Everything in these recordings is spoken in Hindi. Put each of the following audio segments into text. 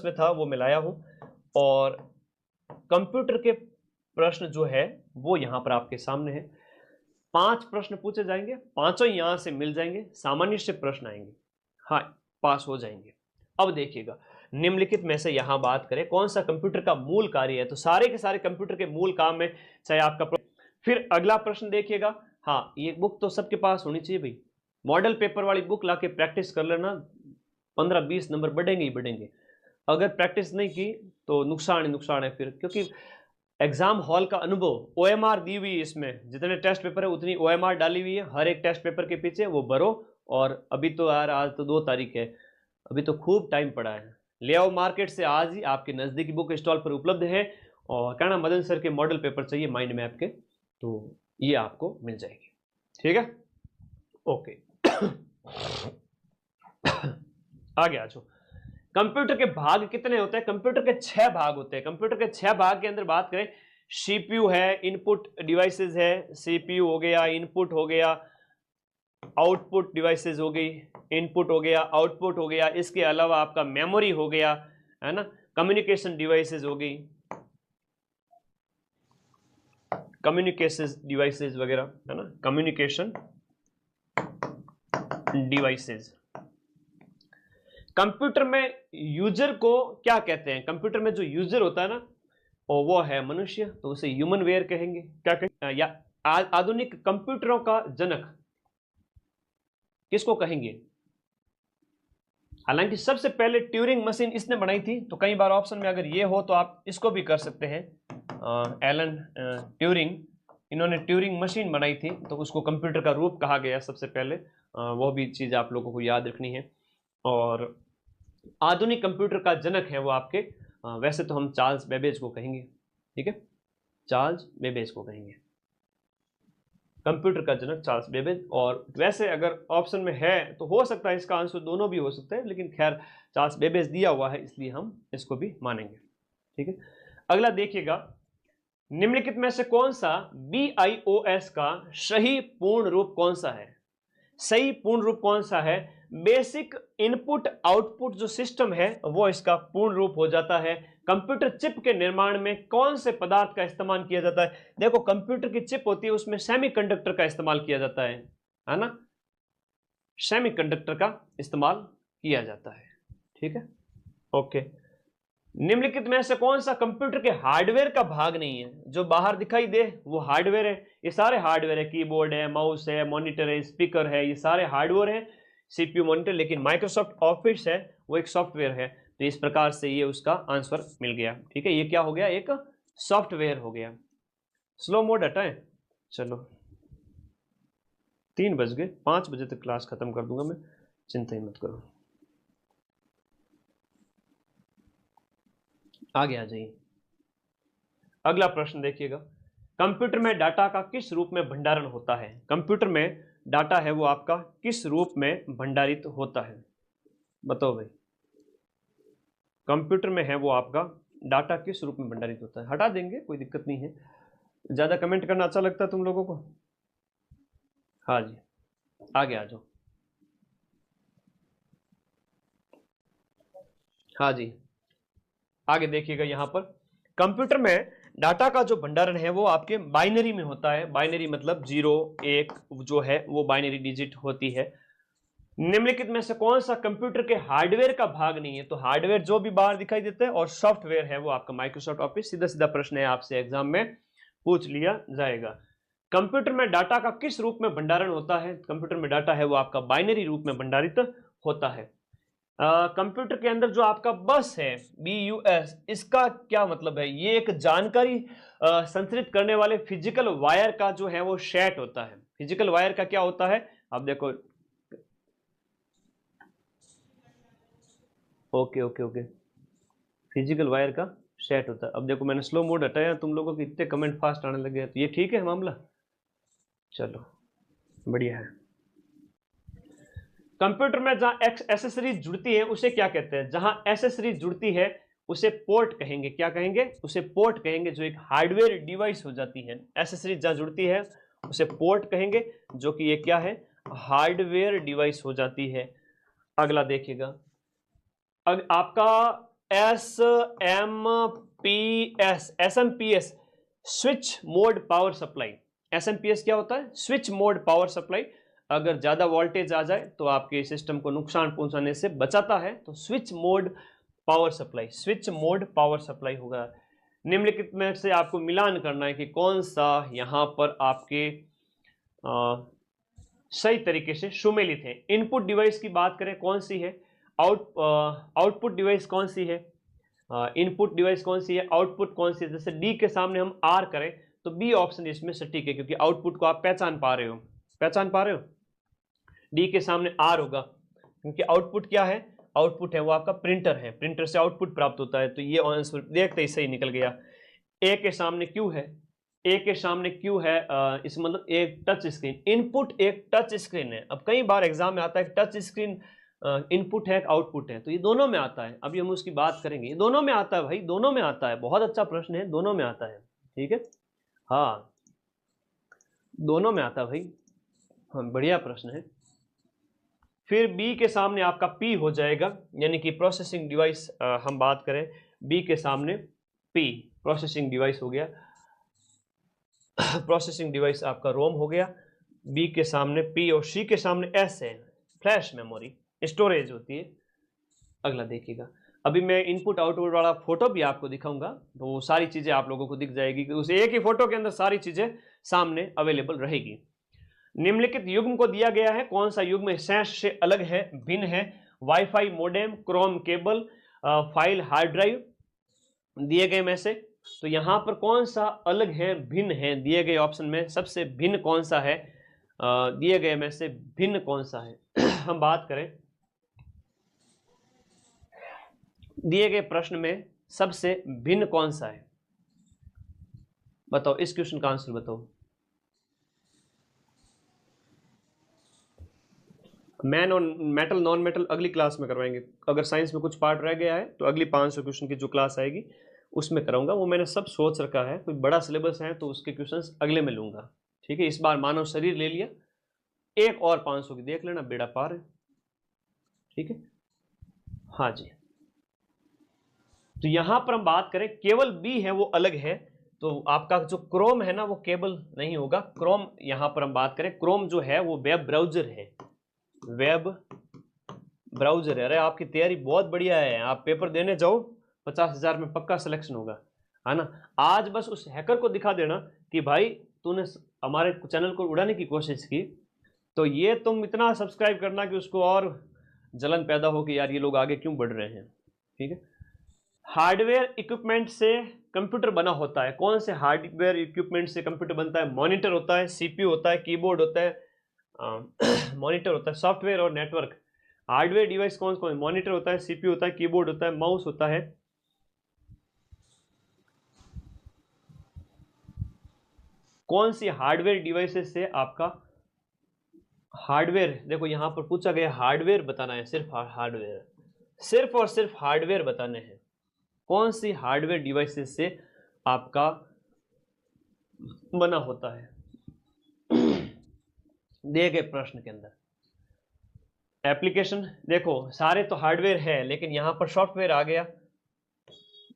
में था वो मैं लाया हूं, और कंप्यूटर के प्रश्न जो है वो यहां पर आपके सामने है। 5 प्रश्न पूछे जाएंगे, पांचों यहां से मिल जाएंगे, सामान्य से प्रश्न आएंगे, हाँ पास हो जाएंगे। अब देखिएगा, निम्नलिखित में से यहां बात करें कौन सा कंप्यूटर का मूल कार्य है, तो सारे के सारे कंप्यूटर के मूल काम में, चाहे आपका। फिर अगला प्रश्न देखिएगा, हाँ ये बुक तो सबके पास होनी चाहिए भाई, मॉडल पेपर वाली बुक लाके प्रैक्टिस कर लेना, 15-20 नंबर बढ़ेंगे ही बढ़ेंगे। अगर प्रैक्टिस नहीं की तो नुकसान ही नुकसान है फिर, क्योंकि एग्जाम हॉल का अनुभव, ओएमआर दी हुई है इसमें, जितने टेस्ट पेपर है उतनी ओएमआर डाली हुई है हर एक टेस्ट पेपर के पीछे, वो भरो। और अभी तो यार आज तो 2 तारीख है, अभी तो खूब टाइम पड़ा है। ले आओ मार्केट से, आज ही आपके नज़दीकी बुक स्टॉल पर उपलब्ध है, और कहना मदन सर के मॉडल पेपर चाहिए माइंड मैप के, तो ये आपको मिल जाएगी, ठीक है, ओके। आगे आ जाओ। कंप्यूटर के भाग कितने होते हैं? कंप्यूटर के 6 भाग होते हैं। कंप्यूटर के 6 भाग के अंदर बात करें, सीपीयू है, इनपुट डिवाइसेस है, सीपीयू हो गया, इनपुट हो गया, आउटपुट डिवाइसेस हो गई, इनपुट हो गया, आउटपुट हो गया, इसके अलावा आपका मेमोरी हो गया, है ना, कम्युनिकेशन डिवाइसेस हो गई, कम्युनिकेशन डिवाइसेस वगैरह, है ना, कम्युनिकेशन डिवाइसेस। कंप्यूटर में यूजर को क्या कहते हैं? कंप्यूटर में जो यूजर होता है ना, और वो है मनुष्य, तो उसे ह्यूमन वेयर कहेंगे, क्या कहेंगे? या आधुनिक कंप्यूटरों का जनक किसको कहेंगे? हालांकि सबसे पहले ट्यूरिंग मशीन इसने बनाई थी, तो कई बार ऑप्शन में अगर ये हो तो आप इसको भी कर सकते हैं, एलन ट्यूरिंग, इन्होंने ट्यूरिंग मशीन बनाई थी, तो उसको कंप्यूटर का रूप कहा गया सबसे पहले, वो भी चीज़ आप लोगों को याद रखनी है। और आधुनिक कंप्यूटर का जनक है वो आपके, वैसे तो हम चार्ल्स बेबेज को कहेंगे, ठीक है, चार्ल्स बेबेज को कहेंगे, कंप्यूटर का जनक चार्ल्स बेबेज। और वैसे अगर ऑप्शन में है तो हो सकता है इसका आंसर दोनों भी हो सकते हैं, लेकिन खैर चार्ल्स बेबेज दिया हुआ है इसलिए हम इसको भी मानेंगे, ठीक है। अगला देखिएगा, निम्नलिखित में से कौन सा BIOS का सही पूर्ण रूप कौन सा है? सही पूर्ण रूप कौन सा है? बेसिक इनपुट आउटपुट जो सिस्टम है वो इसका पूर्ण रूप हो जाता है। कंप्यूटर चिप के निर्माण में कौन से पदार्थ का इस्तेमाल किया जाता है? देखो कंप्यूटर की चिप होती है, उसमें सेमीकंडक्टर का इस्तेमाल किया जाता है ना, सेमीकंडक्टर का इस्तेमाल किया जाता है, ठीक है, ओके। निम्नलिखित में से कौन सा कंप्यूटर के हार्डवेयर का भाग नहीं है? जो बाहर दिखाई दे वो हार्डवेयर है, ये सारे हार्डवेयर है, कीबोर्ड है, माउस है, मॉनिटर है, स्पीकर है, ये सारे हार्डवेयर है, सीपीयू मॉनिटर। लेकिन माइक्रोसॉफ्ट ऑफिस है वो एक सॉफ्टवेयर है, तो इस प्रकार से ये उसका आंसर मिल गया, ठीक है, ये क्या हो गया? एक सॉफ्टवेयर हो गया। स्लो मोड हटाएं, चलो 3 बज गए, 5 बजे तक क्लास खत्म कर दूंगा मैं, चिंता ही मत करो। आगे आ जाइए, अगला प्रश्न देखिएगा, कंप्यूटर में डाटा का किस रूप में भंडारण होता है? कंप्यूटर में डाटा है वो आपका किस रूप में भंडारित होता है? बताओ भाई, कंप्यूटर में है वो आपका डाटा किस रूप में भंडारित होता है? हटा देंगे, कोई दिक्कत नहीं है, ज्यादा कमेंट करना अच्छा लगता है तुम लोगों को? हाँ जी, आगे आ जाओ। हाँ जी, आगे देखिएगा, यहां पर कंप्यूटर में डाटा का जो भंडारण है वो आपके बाइनरी में होता है। बाइनरी मतलब 0 1 जो है वो बाइनरी डिजिट होती है। निम्नलिखित में से कौन सा कंप्यूटर के हार्डवेयर का भाग नहीं है? तो हार्डवेयर जो भी बाहर दिखाई देता है, और सॉफ्टवेयर है वो आपका माइक्रोसॉफ्ट ऑफिस। सीधा सीधा प्रश्न है, आपसे एग्जाम में पूछ लिया जाएगा। कंप्यूटर में डाटा का किस रूप में भंडारण होता है? कंप्यूटर में डाटा है वो आपका बाइनरी रूप में भंडारित होता है। कंप्यूटर के अंदर जो आपका बस है, BUS, इसका क्या मतलब है? ये एक जानकारी संचरित करने वाले फिजिकल वायर का जो है वो सेट होता है। फिजिकल वायर का क्या होता है? अब देखो, okay okay okay, physical wire का सेट होता है। अब देखो मैंने स्लो मोड हटाया, तुम लोगों के इतने कमेंट फास्ट आने लगे हैं, तो ये ठीक है मामला, चलो बढ़िया है। कंप्यूटर में जहां एसेसरीज जुड़ती है उसे क्या कहते हैं? जहां एसेसरीज जुड़ती है उसे पोर्ट कहेंगे। क्या कहेंगे? उसे पोर्ट कहेंगे, जो एक हार्डवेयर डिवाइस हो जाती है। एसेसरीज जहां जुड़ती है उसे पोर्ट कहेंगे, जो कि ये क्या है? हार्डवेयर डिवाइस हो जाती है। अगला देखिएगा, आपका SMPS switch mode power supply. SMPS क्या होता है? Switch mode power supply. अगर ज्यादा वोल्टेज आ जाए तो आपके सिस्टम को नुकसान पहुंचाने से बचाता है, तो switch mode power supply, switch mode power supply होगा। निम्नलिखित में से आपको मिलान करना है कि कौन सा यहां पर आपके सही तरीके से सुमेलित है। इनपुट डिवाइस की बात करें कौन सी है, आउटपुट डिवाइस कौन सी है, इनपुट डिवाइस कौन सी है, आउटपुट कौन सी है। जैसे डी के सामने हम आर करें तो बी ऑप्शन इसमें सटीक है, क्योंकि आउटपुट को आप पहचान पा रहे हो। डी के सामने आर होगा, क्योंकि आउटपुट क्या है, आउटपुट है वो आपका प्रिंटर है, प्रिंटर से आउटपुट प्राप्त होता है, तो ये आंसर देखते ही सही निकल गया। ए के सामने क्यू है, ए के सामने क्यू है, इस मतलब एक टच स्क्रीन, इनपुट एक टच स्क्रीन है। अब कई बार एग्जाम में आता है टच स्क्रीन इनपुट है आउटपुट है, तो ये दोनों में आता है। अभी हम उसकी बात करेंगे, ये दोनों में आता है भाई, दोनों में आता है। बहुत अच्छा प्रश्न है, दोनों में आता है, ठीक है, हाँ दोनों में आता है भाई, हाँ बढ़िया प्रश्न है। फिर बी के सामने आपका पी हो जाएगा, यानी कि प्रोसेसिंग डिवाइस हम बात करें, बी के सामने पी प्रोसेसिंग डिवाइस हो गया, प्रोसेसिंग डिवाइस आपका रोम हो गया। बी के सामने पी और सी के सामने एस है, फ्लैश मेमोरी, स्टोरेज होती है। अगला देखिएगा, अभी मैं इनपुट आउटपुट वाला फोटो भी आपको दिखाऊंगा, तो वो सारी चीजें आप लोगों को दिख जाएगी कि उस एक ही फोटो के अंदर सारी चीजें सामने अवेलेबल रहेगी। निम्नलिखित युग्म को दिया गया है, कौन सा युग्म सैश से अलग है, भिन्न है? Wifi modem, Chrome cable, file hard drive दिए गए में से, तो यहां पर कौन सा अलग है, भिन्न है? दिए गए ऑप्शन में सबसे भिन्न कौन सा है, दिए गए में से भिन्न कौन सा है? हम बात करें दिए गए प्रश्न में सबसे भिन्न कौन सा है, बताओ, इस क्वेश्चन का आंसर बताओ। मैन और मेटल नॉन मेटल अगली क्लास में करवाएंगे। अगर साइंस में कुछ पार्ट रह गया है तो अगली 500 क्वेश्चन की जो क्लास आएगी उसमें कराऊंगा, वो मैंने सब सोच रखा है। कोई बड़ा सिलेबस है तो उसके क्वेश्चंस अगले में लूंगा, ठीक है। इस बार मानव शरीर ले लिया, एक और 500 की देख लेना, बेड़ा पार है, ठीक है, हाँ जी। तो यहां पर हम बात करें केवल बी है वो अलग है, तो आपका जो क्रोम है ना वो केबल नहीं होगा। क्रोम यहां पर हम बात करें, क्रोम जो है वो वेब ब्राउजर है, वेब ब्राउजर है। अरे आपकी तैयारी बहुत बढ़िया है, आप पेपर देने जाओ 50,000 में पक्का सिलेक्शन होगा, है ना। आज बस उस हैकर को दिखा देना कि भाई तूने हमारे चैनल को उड़ाने की कोशिश की, तो ये तुम इतना सब्सक्राइब करना कि उसको और जलन पैदा हो कि यार ये लोग आगे क्यों बढ़ रहे हैं, ठीक है। हार्डवेयर इक्विपमेंट से कंप्यूटर बना होता है, कौन से हार्डवेयर इक्विपमेंट से कंप्यूटर बनता है? मॉनिटर होता है, सीपीयू होता है, कीबोर्ड होता है, मॉनिटर होता है, सॉफ्टवेयर और नेटवर्क। हार्डवेयर डिवाइस कौन कौन? मॉनिटर होता है, सीपीयू होता है, कीबोर्ड होता है, माउस होता है। कौन सी हार्डवेयर डिवाइसेस से आपका हार्डवेयर, देखो यहां पर पूछा गया हार्डवेयर बताना है, सिर्फ हार्डवेयर, सिर्फ और सिर्फ हार्डवेयर बताने हैं। कौन सी हार्डवेयर डिवाइसेस से आपका बना होता है दिए गए प्रश्न के अंदर? एप्लीकेशन, देखो सारे तो हार्डवेयर है, लेकिन यहां पर सॉफ्टवेयर आ गया,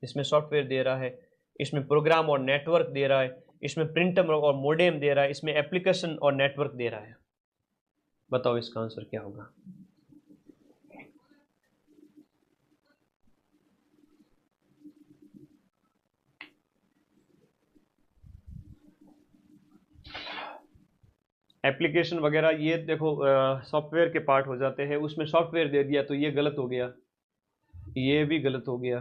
इसमें सॉफ्टवेयर दे रहा है, इसमें प्रोग्राम और नेटवर्क दे रहा है, इसमें प्रिंटर और मोडेम दे रहा है, इसमें एप्लीकेशन और नेटवर्क दे रहा है। बताओ इसका आंसर क्या होगा? एप्लीकेशन वगैरह ये देखो सॉफ्टवेयर के पार्ट हो जाते हैं, उसमें सॉफ्टवेयर दे दिया तो ये गलत हो गया, ये भी गलत हो गया,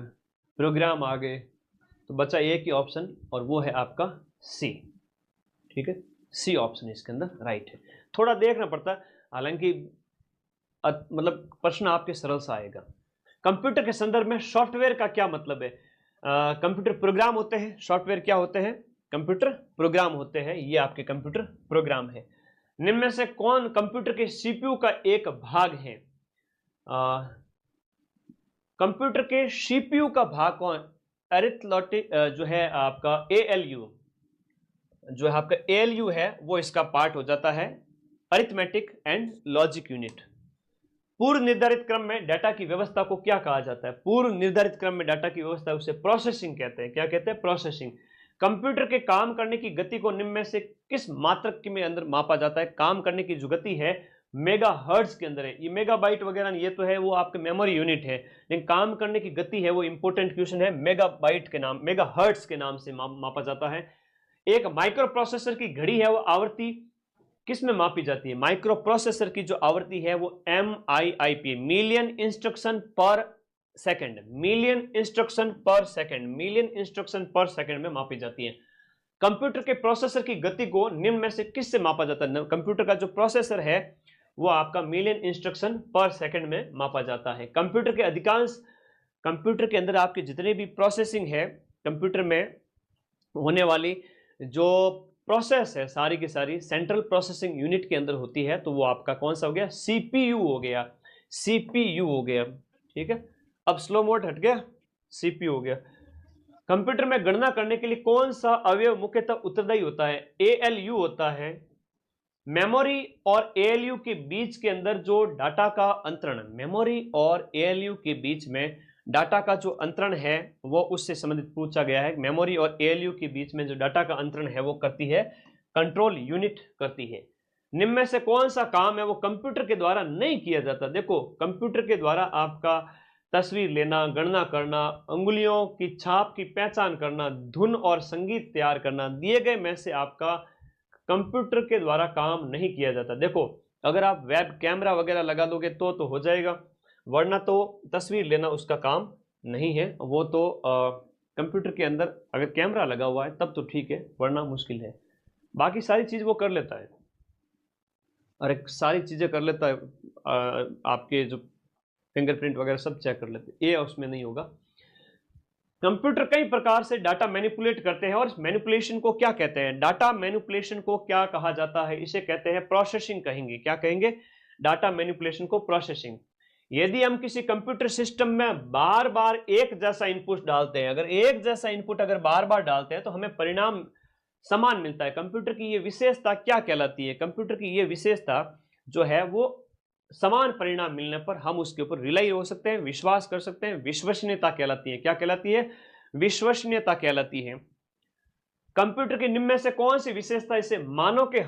प्रोग्राम आ गए, तो बचा एक ही ऑप्शन और वो है आपका सी, ठीक है। सी ऑप्शन इसके अंदर राइट है। थोड़ा देखना पड़ता है, हालांकि मतलब प्रश्न आपके सरल सा आएगा। कंप्यूटर के संदर्भ में सॉफ्टवेयर का क्या मतलब है? कंप्यूटर प्रोग्राम होते हैं, सॉफ्टवेयर क्या होते हैं? कंप्यूटर प्रोग्राम होते हैं, ये आपके कंप्यूटर प्रोग्राम है। निम्न में से कौन कंप्यूटर के सीपीयू का एक भाग है? कंप्यूटर के सीपीयू का भाग कौन? अरिथमेटिक जो है आपका एएलयू, जो है आपका एएलयू है वो इसका पार्ट हो जाता है, अरिथमेटिक एंड लॉजिक यूनिट। पूर्व निर्धारित क्रम में डाटा की व्यवस्था को क्या कहा जाता है? पूर्व निर्धारित क्रम में डाटा की व्यवस्था, उसे प्रोसेसिंग कहते हैं। क्या कहते हैं? प्रोसेसिंग। कंप्यूटर के काम करने की गति को निम्न में से किस मात्रक में अंदर मापा जाता है? काम करने की जो गति है मेगा हर्ट्ज के अंदर है। ये मेगाबाइट वगैरह ये तो है वो आपके मेमोरी यूनिट है, लेकिन काम करने की गति है वो इंपॉर्टेंट क्वेश्चन है, मेगाबाइट के नाम, मेगा हर्ट्ज के नाम से मापा जाता है। एक माइक्रो प्रोसेसर की घड़ी है वो आवृत्ति किस में मापी जाती है? माइक्रो प्रोसेसर की जो आवृत्ति है वो MIIP, मिलियन इंस्ट्रक्शन पर सेकंड, मिलियन इंस्ट्रक्शन पर सेकंड, मिलियन इंस्ट्रक्शन पर सेकंड में मापी जाती है। कंप्यूटर के प्रोसेसर की गति को निम्न में से किससे मापा जाता है? कंप्यूटर का जो प्रोसेसर है वो आपका मिलियन इंस्ट्रक्शन पर सेकंड में मापा जाता है। कंप्यूटर के अधिकांश, कंप्यूटर के अंदर आपके जितने भी प्रोसेसिंग है, कंप्यूटर में होने वाली जो प्रोसेस है सारी की सारी सेंट्रल प्रोसेसिंग यूनिट के अंदर होती है, तो वो आपका कौन सा हो गया? CPU हो गया, CPU हो गया। ठीक है, अब स्लो मोड हट गया, CPU हो गया। कंप्यूटर में गणना करने के लिए कौन सा अवयव मुख्यतः उत्तरदायी होता है? ALU होता है। मेमोरी और ALU के बीच के अंदर जो डाटा का अंतरण, मेमोरी और ALU के बीच में डाटा का जो अंतरण है वो उससे संबंधित पूछा गया है। मेमोरी और ALU के बीच में जो डाटा का अंतरण है वो करती है कंट्रोल यूनिट करती है। निम्न में से कौन सा काम है वो कंप्यूटर के द्वारा नहीं किया जाता? देखो, कंप्यूटर के द्वारा आपका तस्वीर लेना, गणना करना, अंगुलियों की छाप की पहचान करना, धुन और संगीत तैयार करना, दिए गए में से आपका कंप्यूटर के द्वारा काम नहीं किया जाता। देखो, अगर आप वेब कैमरा वगैरह लगा दोगे तो हो जाएगा, वरना तो तस्वीर लेना उसका काम नहीं है। वो तो कंप्यूटर के अंदर अगर कैमरा लगा हुआ है तब तो ठीक है, वरना मुश्किल है। बाकी सारी चीज़ वो कर लेता है, अरे सारी चीज़ें कर लेता है। आपके जो फिंगरप्रिंट वगैरह सब चेक कर लेते हैं, ये उसमें नहीं होगा। कंप्यूटर कई प्रकार से डाटा मैनिपुलेट करते हैं, और मैनिपुलेशन को क्या कहते हैं? डाटा मैनिपुलेशन को क्या कहा जाता है? इसे कहते हैं प्रोसेसिंग कहेंगे। क्या कहेंगे? डाटा मैनिपुलेशन को प्रोसेसिंग। यदि हम किसी कंप्यूटर सिस्टम में बार बार एक जैसा इनपुट डालते हैं, अगर एक जैसा इनपुट अगर बार बार डालते हैं तो हमें परिणाम समान मिलता है। कंप्यूटर की ये विशेषता क्या कहलाती है? कंप्यूटर की ये विशेषता जो है वो समान परिणाम मिलने पर हम उसके ऊपर रिलाई हो सकते हैं, विश्वास कर सकते हैं, विश्वसनीयता कहलाती है। क्या कहलाती है? विश्वसनीयता कहलाती है। कंप्यूटर के निम्न में से कौन सी विशेषता इसे मानव के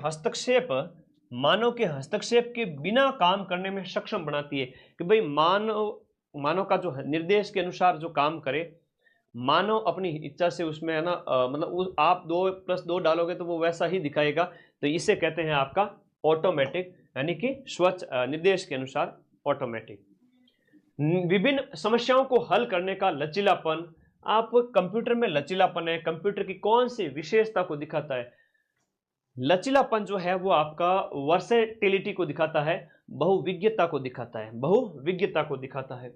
हस्तक्षेप के बिना काम करने में सक्षम बनाती है? कि भाई मानव का जो निर्देश के अनुसार जो काम करे, मानव अपनी इच्छा से उसमें है ना, मतलब आप 2+2 डालोगे तो वो वैसा ही दिखाएगा। तो इसे कहते हैं आपका ऑटोमेटिक, यानी कि स्वच्छ निर्देश के अनुसार ऑटोमेटिक। विभिन्न समस्याओं को हल करने का लचीलापन। आप कंप्यूटर में लचीलापन है, कंप्यूटर की कौन सी विशेषता को दिखाता है? लचीलापन जो है वो आपका वर्सेटिलिटी को दिखाता है, बहुविज्ञता को दिखाता है, बहुविज्ञता को दिखाता है।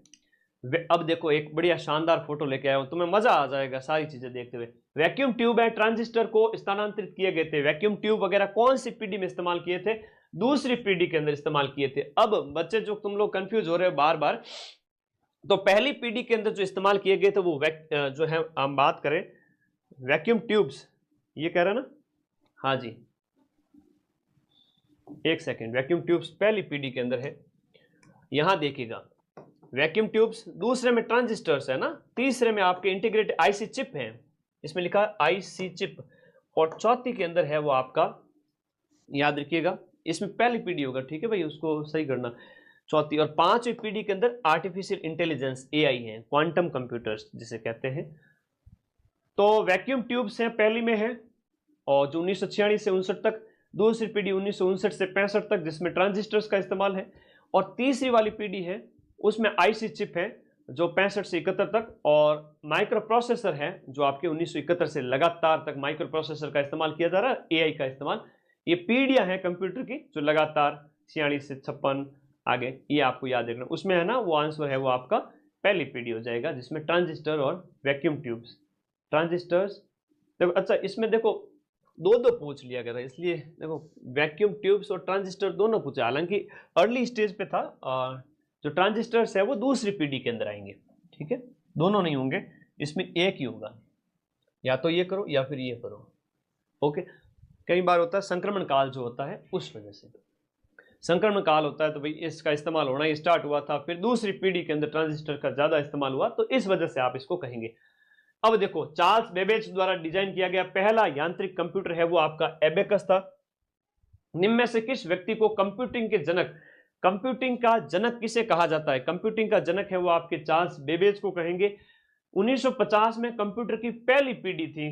अब देखो, एक बढ़िया शानदार फोटो लेके आया हूं, तुम्हें मजा आ जाएगा सारी चीजें देखते हुए। वैक्यूम ट्यूब है, ट्रांजिस्टर को स्थानांतरित किए गए थे। वैक्यूम ट्यूब वगैरह कौन सी पीढ़ी में इस्तेमाल किए थे? दूसरी पीढ़ी के अंदर इस्तेमाल किए थे। अब बच्चे जो तुम लोग कंफ्यूज हो रहे हो बार बार, तो पहली पीढ़ी के अंदर जो इस्तेमाल किए गए थे वो जो है, हम बात करें वैक्यूम ट्यूब्स, ये कह रहे ना? हाँ जी, एक सेकेंड। वैक्यूम ट्यूब्स पहली पीढ़ी के अंदर है, यहां देखिएगा वैक्यूम ट्यूब्स। दूसरे में ट्रांजिस्टर्स है ना, तीसरे में आपके इंटीग्रेटेड आईसी चिप है, इसमें लिखा आईसी चिप, और चौथी के अंदर है वो आपका, याद रखिएगा इसमें पहली पीढ़ी होगा, ठीक है भाई, उसको सही करना। चौथी और पांचवी पीढ़ी के अंदर आर्टिफिशियल इंटेलिजेंस AI है, क्वांटम कंप्यूटर्स जिसे कहते हैं। तो वैक्यूम ट्यूब्स हैं पहली में है, और जो 1946 से 59 तक, दूसरी पीढ़ी 1959 से 65 तक जिसमें ट्रांजिस्टर्स का इस्तेमाल है, और तीसरी वाली पीढ़ी है उसमें आईसी चिप है जो 65 से 71 तक, और माइक्रो प्रोसेसर है जो आपके 1971 से लगातार तक माइक्रो प्रोसेसर का इस्तेमाल किया जा रहा है, AI का इस्तेमाल। ये पीढ़ियां हैं कंप्यूटर की जो लगातार 46 से 56 आगे, ये आपको याद रखना। उसमें है ना वो आंसर है वो आपका पहली पीढ़ी हो जाएगा, जिसमें ट्रांजिस्टर और वैक्यूम ट्यूब्स। ट्रांजिस्टर्स देखो, अच्छा इसमें देखो दो पूछ लिया गया था, इसलिए देखो वैक्यूम ट्यूब्स और ट्रांजिस्टर दोनों पूछे। हालांकि अर्ली स्टेज पे था, जो ट्रांजिस्टर्स है वो दूसरी पीढ़ी के अंदर आएंगे, ठीक है, दोनों नहीं होंगे, इसमें एक ही होगा, या तो ये करो या फिर ये करो। ओके, कई बार होता है संक्रमण काल जो होता है उस वजह से। संक्रमण काल होता है तो भाई इसका इस्तेमाल होना ही स्टार्ट हुआ था, फिर दूसरी पीढ़ी के अंदर ट्रांजिस्टर का ज्यादा इस्तेमाल हुआ, तो इस वजह से आप इसको कहेंगे। अब देखो, चार्ल्स बेबेज द्वारा डिजाइन किया गया पहला यांत्रिक कंप्यूटर है वो आपका एबेकस था। निम्न में से किस व्यक्ति को कंप्यूटिंग के जनक, कंप्यूटिंग का जनक किसे कहा जाता है? कंप्यूटिंग का जनक है वो आपके चार्ल्स बेबेज को कहेंगे। 1950 में कंप्यूटर की पहली पीढ़ी थी।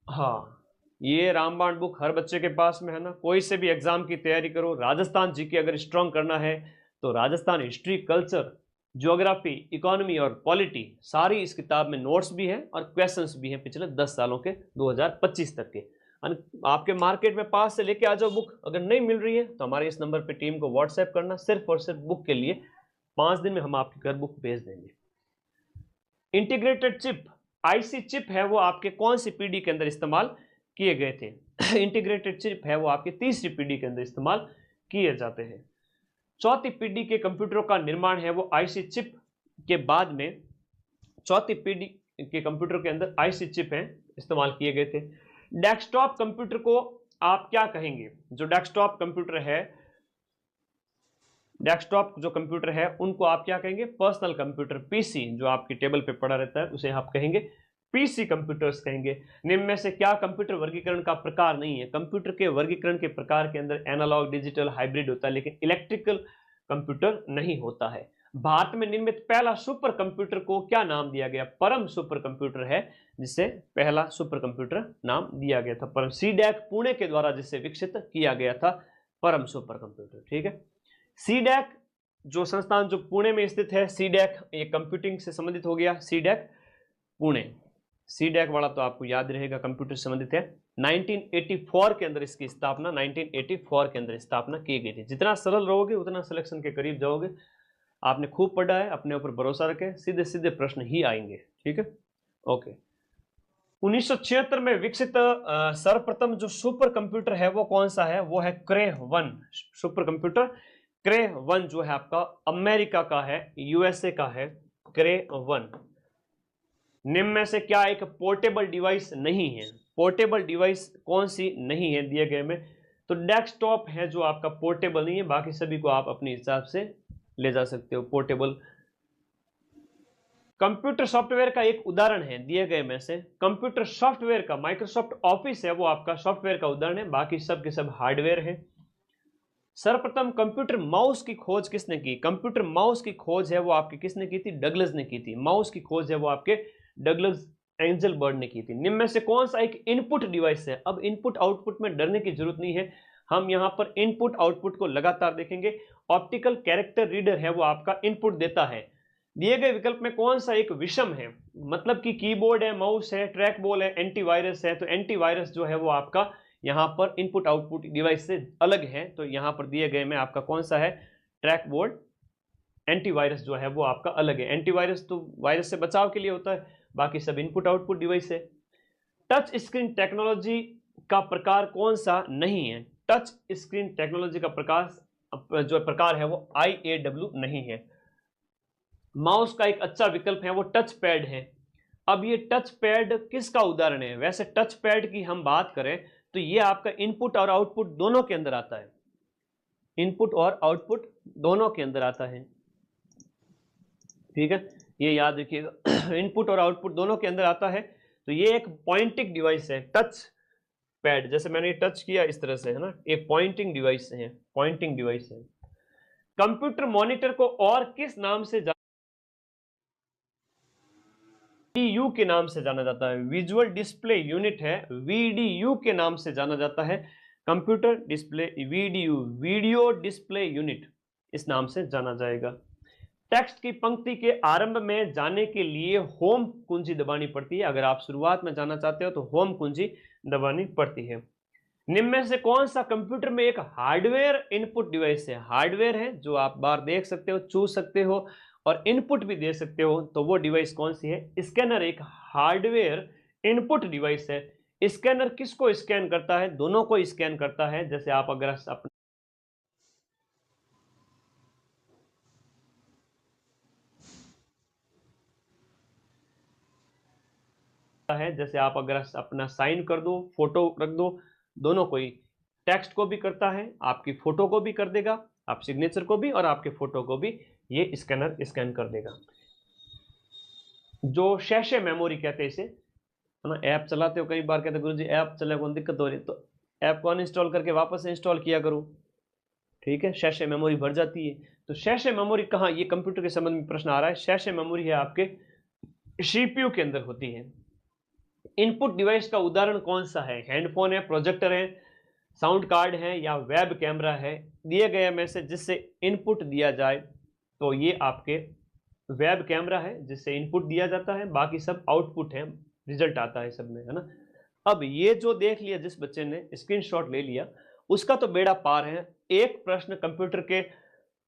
हाँ, ये रामबाण बुक हर बच्चे के पास में है ना, कोई से भी एग्जाम की तैयारी करो, राजस्थान जीके अगर स्ट्रांग करना है तो Rajasthan history, culture, geography, economy और पॉलिटी, सारी इस किताब में नोट्स भी हैं और क्वेश्चंस भी हैं पिछले 10 सालों के, 2025 तक के। आपके मार्केट में पास से लेके आ जाओ बुक। अगर नहीं मिल रही है तो हमारे इस नंबर पे टीम को व्हाट्सएप करना, सिर्फ और सिर्फ बुक के लिए। 5 दिन में हम आपके घर बुक भेज देंगे। इंटीग्रेटेड चिप, आईसी चिप है वो आपके कौन सी पीढ़ी के अंदर इस्तेमाल किए गए थे? इंटीग्रेटेड चिप है वो आपकी तीसरी पीढ़ी के अंदर इस्तेमाल किए जाते हैं। चौथी पीढ़ी के कंप्यूटरों का निर्माण है वो आईसी चिप के बाद में, चौथी पीढ़ी के कंप्यूटर के अंदर आईसी चिप है इस्तेमाल किए गए थे। डेस्कटॉप कंप्यूटर को आप क्या कहेंगे? जो डेस्कटॉप कंप्यूटर है, डेस्कटॉप जो कंप्यूटर है उनको आप क्या कहेंगे? पर्सनल कंप्यूटर, पीसी, जो आपकी टेबल पे पड़ा रहता है उसे आप कहेंगे पीसी कंप्यूटर्स कहेंगे। निम्न में से क्या कंप्यूटर वर्गीकरण का प्रकार नहीं है? कंप्यूटर के वर्गीकरण के प्रकार के अंदर एनालॉग, डिजिटल, हाइब्रिड होता है, लेकिन इलेक्ट्रिकल कंप्यूटर नहीं होता है। भारत में निर्मित पहला सुपर कंप्यूटर को क्या नाम दिया गया? परम सुपर कंप्यूटर है जिसे पहला सुपर कंप्यूटर नाम दिया गया था, परम। सीडैक पुणे के द्वारा जिसे विकसित किया गया था, परम सुपर कंप्यूटर। ठीक है, सीडैक जो संस्थान जो पुणे में स्थित है, सीडैक ये कंप्यूटिंग से संबंधित हो गया, सीडैक पुणे। सीडैक वाला तो आपको याद रहेगा, कंप्यूटर से संबंधित है। 1984 के अंदर इसकी स्थापना, 1984 के अंदर स्थापना की गई थी। जितना सरल रहोगे उतना सिलेक्शन के करीब जाओगे। आपने खूब पढ़ा है, अपने ऊपर भरोसा रखें, सीधे सीधे प्रश्न ही आएंगे। ठीक है, ओके। 1976 में विकसित सर्वप्रथम जो सुपर कंप्यूटर है वो कौन सा है? वो है क्रे 1 सुपर कंप्यूटर। क्रे 1 जो है आपका अमेरिका का है, यूएसए का है, क्रे 1। निम्न में से क्या एक पोर्टेबल डिवाइस नहीं है? पोर्टेबल डिवाइस कौन सी नहीं है दिए गए में? तो डेस्कटॉप है जो आपका पोर्टेबल नहीं है, बाकी सभी को आप अपने हिसाब से ले जा सकते हो पोर्टेबल। कंप्यूटर सॉफ्टवेयर का एक उदाहरण है दिए गए में से, कंप्यूटर सॉफ्टवेयर का माइक्रोसॉफ्ट ऑफिस है वो आपका सॉफ्टवेयर का उदाहरण है, बाकी सब के सब हार्डवेयर है। सर्वप्रथम कंप्यूटर माउस की खोज किसने की? कंप्यूटर माउस की खोज है वो आपकी किसने की थी? डगलस ने की थी। माउस की खोज है वो आपके डगलस एंजलबर्ड ने की थी। निम्न में से कौन सा एक इनपुट डिवाइस है? अब इनपुट आउटपुट में डरने की जरूरत नहीं है, हम यहां पर इनपुट आउटपुट को लगातार देखेंगे। ऑप्टिकल कैरेक्टर रीडर है वो आपका इनपुट देता है। दिए गए विकल्प में कौन सा एक विषम है? मतलब कि कीबोर्ड है, माउस है, ट्रैक बॉल है, एंटीवायरस है। तो एंटीवायरस जो है वो आपका यहां पर इनपुट आउटपुट डिवाइस से अलग है, तो यहां पर दिए गए में आपका कौन सा है? Track board. एंटीवायरस जो है वो आपका अलग है। एंटीवायरस तो वायरस से बचाव के लिए होता है, बाकी सब इनपुट आउटपुट डिवाइस है। टच स्क्रीन टेक्नोलॉजी का प्रकार कौन सा नहीं है? टच स्क्रीन टेक्नोलॉजी का प्रकार जो प्रकार है वो IAW नहीं है। माउस का एक अच्छा विकल्प है वो टच पैड है। अब ये टच पैड किसका उदाहरण है? वैसे टच पैड की हम बात करें तो ये आपका इनपुट और आउटपुट दोनों के अंदर आता है, इनपुट और आउटपुट दोनों के अंदर आता है। ठीक है, ये याद रखिएगा, इनपुट और आउटपुट दोनों के अंदर आता है। तो ये एक पॉइंटिंग डिवाइस है, टच पैड, जैसे मैंने टच किया इस तरह से है ना, एक पॉइंटिंग डिवाइस है, पॉइंटिंग डिवाइस है। कंप्यूटर मॉनिटर को और किस नाम से VDU के नाम से जाना जाता है? विजुअल डिस्प्ले यूनिट है, VDU के नाम से जाना जाता है। Computer display VDU, video display unit, इस नाम से जाना जाएगा। टेक्स्ट की पंक्ति के आरंभ में जाने के लिए होम कुंजी दबानी पड़ती है। अगर आप शुरुआत में जाना चाहते हो तो होम कुंजी दबानी पड़ती है। निम्न में से कौन सा कंप्यूटर में एक हार्डवेयर इनपुट डिवाइस है? हार्डवेयर है जो आप बाहर देख सकते हो, छू सकते हो और इनपुट भी दे सकते हो, तो वो डिवाइस कौन सी है? स्कैनर एक हार्डवेयर इनपुट डिवाइस है। स्कैनर किसको स्कैन करता है? दोनों को स्कैन करता है। जैसे आप अगर है, जैसे आप अगर अपना साइन कर दो, फोटो रख दो, दोनों को ही। टेक्स्ट को भी करता है, आपकी फोटो को भी कर देगा, आप सिग्नेचर को भी और आपके फोटो को भी ये स्कैनर स्कैन कर देगा। जो शैशे मेमोरी कहते हैं इसे, है ना। ऐप चलाते हो, कई बार कहते गुरुजी ऐप चले कौन दिक्कत हो रही, तो ऐप को अनइंस्टॉल करके वापस इंस्टॉल किया करो, ठीक है, शैशे मेमोरी भर जाती है। तो शैशे मेमोरी कहाँ, ये कंप्यूटर के संबंध में प्रश्न आ रहा है। शैशे मेमोरी है आपके सीपीयू के अंदर होती है। इनपुट डिवाइस का उदाहरण कौन सा है? हैंडफोन है, प्रोजेक्टर है, साउंड कार्ड है या वेब कैमरा है। दिए गए में से जिससे इनपुट दिया जाए तो ये आपके वेब कैमरा है जिससे इनपुट दिया जाता है, बाकी सब आउटपुट है, रिजल्ट आता है सब में, है ना। अब ये जो देख लिया, जिस बच्चे ने स्क्रीनशॉट ले लिया उसका तो बेड़ा पार है। एक प्रश्न कंप्यूटर के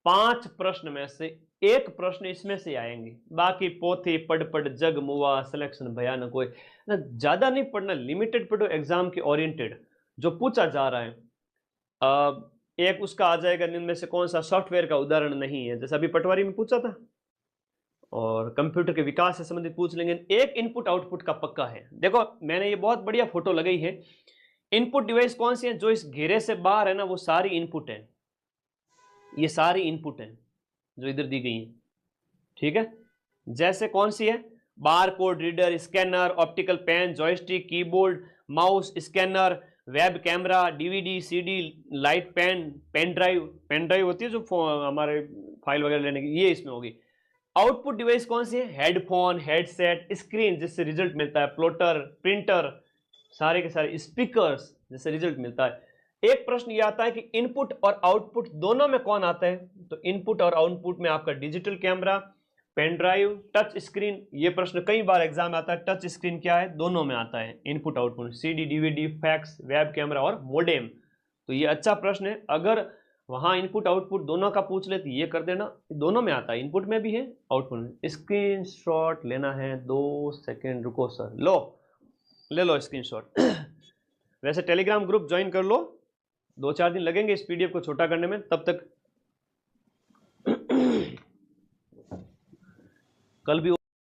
5 प्रश्न में से एक प्रश्न इसमें से आएंगे, बाकी पोथी पढ़ पढ़ जग मुआ सिलेक्शन भयानक कोई ना, ज्यादा नहीं पढ़ना, लिमिटेड पढ़ो, एग्जाम के ओरिएंटेड जो पूछा जा रहा है। एक उसका आ जाएगा इनमें से कौन सा सॉफ्टवेयर का उदाहरण नहीं है, जैसे अभी पटवारी में पूछा था, और कंप्यूटर के विकास से संबंधित पूछ लेंगे। एक इनपुट आउटपुट का पक्का है। देखो मैंने ये बहुत बढ़िया फोटो लगाई है। इनपुट डिवाइस कौन सी है? जो इस घेरे से बाहर है ना, वो सारी इनपुट है, ये सारी इनपुट है जो इधर दी गई है, ठीक है। जैसे कौन सी है? Bar code reader, scanner, optical pen, joystick, keyboard, mouse, scanner, web camera, DVD, CD, light pen, pen drive होती है जो हमारे फाइल वगैरह लेने की, ये इसमें होगी। आउटपुट डिवाइस कौन सी है? हेडफोन, हेडसेट, स्क्रीन जिससे रिजल्ट मिलता है, प्लॉटर, प्रिंटर, सारे के सारे स्पीकर्स जिससे रिजल्ट मिलता है। एक प्रश्न ये आता है कि इनपुट और आउटपुट दोनों में कौन आता है? तो इनपुट और आउटपुट में आपका digital camera, pen drive, touch screen. ये प्रश्न कई बार एग्जाम में आता है, टच स्क्रीन क्या है? दोनों में आता है input output, CD, DVD, fax, web camera और मोडेम। तो ये अच्छा प्रश्न है। अगर वहां इनपुट आउटपुट दोनों का पूछ ले तो ये कर देना, दोनों में आता है, इनपुट में भी है आउटपुट में। स्क्रीनशॉट लेना है, 2 सेकेंड रुको सर, लो ले लो स्क्रीनशॉट। वैसे टेलीग्राम ग्रुप ज्वाइन कर लो, 2-4 दिन लगेंगे इस पीडीएफ को छोटा करने में, तब तक कल भी